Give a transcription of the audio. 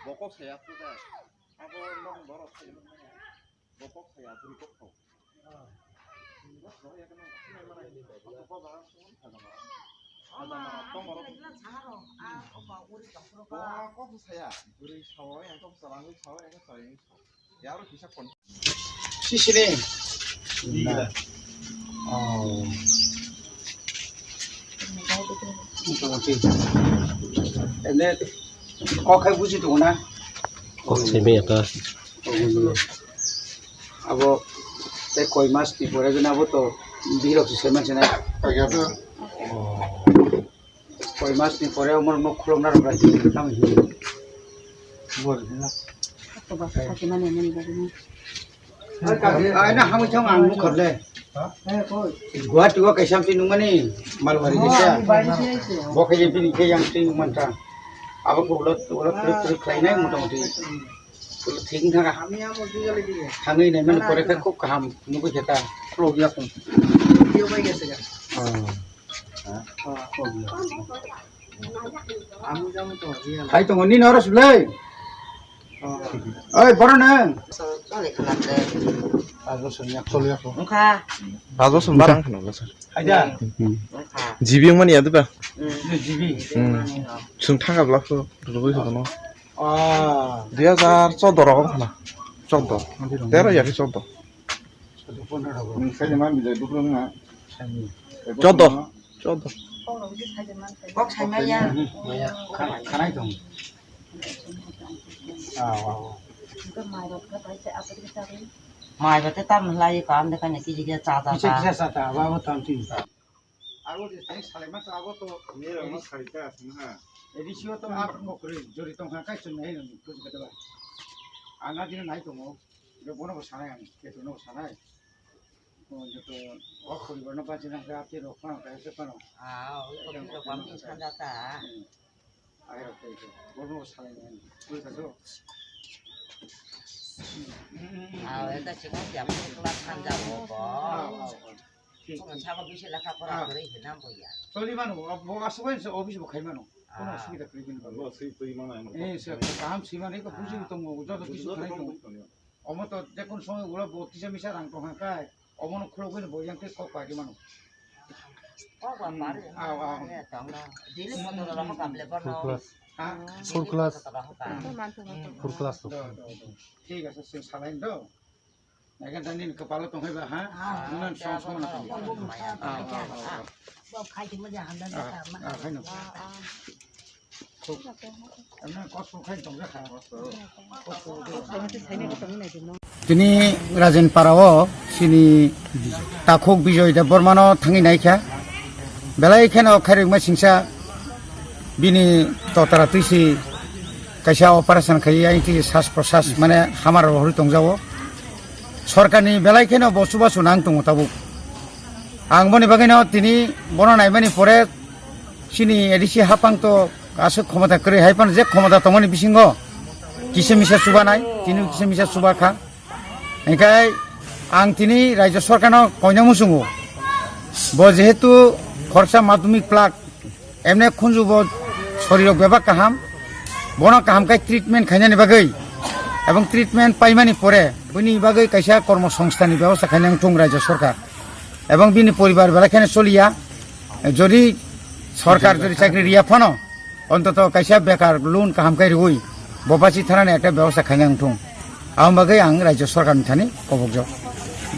Bokok saya sudah. Apa long borok saya bokok saya beri bokok. Ya kan mana ini? Apa barang semua ada barang. Kok saya beri sawo yang kok serangin sawo yang saya ya harus bisa kon. Sini. Iya. Oh. Ini kok kayak buji tuh na? Kok sebe apa? Abo teh koi mas di pura guna abo to birok sih semen sini. Kayak apa? Koi mas di pura umur mau kulon naruh lagi kami ini. Boleh na? Apa bahasa bagaimana ini bagaimana? Nah, kamu cuma anggu kerle. Gua juga kayak sampai nungan nih malu hari desa. Bawa kayak jadi kayak yang ting mantra. Apa ulat terus lainnya mudah-mudahan. Ulat ting thang thang ini mana korek kok kaham nunggu kita. Log ya pun. Dia baik ya saja. Hai tunggu ni harus beli. Oi, baru neng. Razo sembarang kan enggak sih? Aja. Jibi yang mana ya tuh, Pak? Jibi. Sungtang apa tuh? Dulu itu kan. Ah. Dia jar contoh orang kan. Contoh. Tera ya contoh. Saya mana bisa dulu nggak? Contoh. Contoh. Kok saya ya? Karena itu. Mai bete tam lai kam de kan ki jige cha cha Bisa cha. bisa sata, bawa tanti. Aku di sini saleman tuh aku tuh. Ini orang cerita semua. Edisi itu apa mau keren? Jori tong hakai cuma ini nih, terus kata lah. Anak dia naik tuh mau, dia mau nopo sana yang, itu nopo sana. Oh jadi, oh kalau nopo apa sih nak kerja nopo kan kayak siapa nopo. Ah, ko ko kam ki san da ta. Ayo itu, nopo sana yang, terus kata. Ah, eta chiku jam kelas kan jago ko. Sungan chago bisi la ka pora kore hinam boya. Soalnya mana, bawa asuhan se office bukai mana, kono sudah kerjaan baru. sih itu mana? Kaham sih mana itu puji itu mau, jadi kisu kerja itu. Omo tuh dekon soalnya gula buat kisah misal orang tuh hakai, omo nu kalau gini boyang tes kok pakai mana. Ko ba mari. Ya tong na. Dili mo to ra ko kam le por no. Full class. Full class tuh. ঠিক আছে সে saline দাও এখন জানি কপালে তো হইবা হ্যাঁ নুন সব সমান আছে Bo khai thì mới giảm lên cả mà. খাই না এমন কষ্ট খাই তোমরা খাও তিনি রাজেন পারাও সিনি তাখক বিজয় দেব বর্মানো থাঙি নাইখা বেলাই এখানে খারিকমা সিংসা বিনি ততারা তুইসি kaisa operation khai ai ti sas process mane hamar hori tongjawo sorkarni belai kheno bosuba sunang tongo tabu ang boni bagino tini bono naimani pore sini edisi hapang to asu khomata kri haipan je khomata tomoni bisingo kisemisa suba nai tini kisemisa suba kha enkai ang tini rajya sorkarno koinamu sungo bo jehetu khorsa madhyamik plak emne khunjubo shorirok bebak kaham bono kaham kai treatment khainani bagai এবং treatment পাইমানি পরে বিনি বাগৈ কাইসা কর্মসংস্থাননি ব্যবস্থা খাইনাং tung রাজ্য সরকার এবং বিনি পরিবার বেলাখানে চলিয়া যদি সরকার যদি চাকরি রিয়া ফানো অন্তত কাইসা বেকার লোন কাহাম কাই রুই ববাচি থানানি একটা ব্যবস্থা খাইনাং tung আম বাগৈ আং রাজ্য সরকারনি থানি কবকজ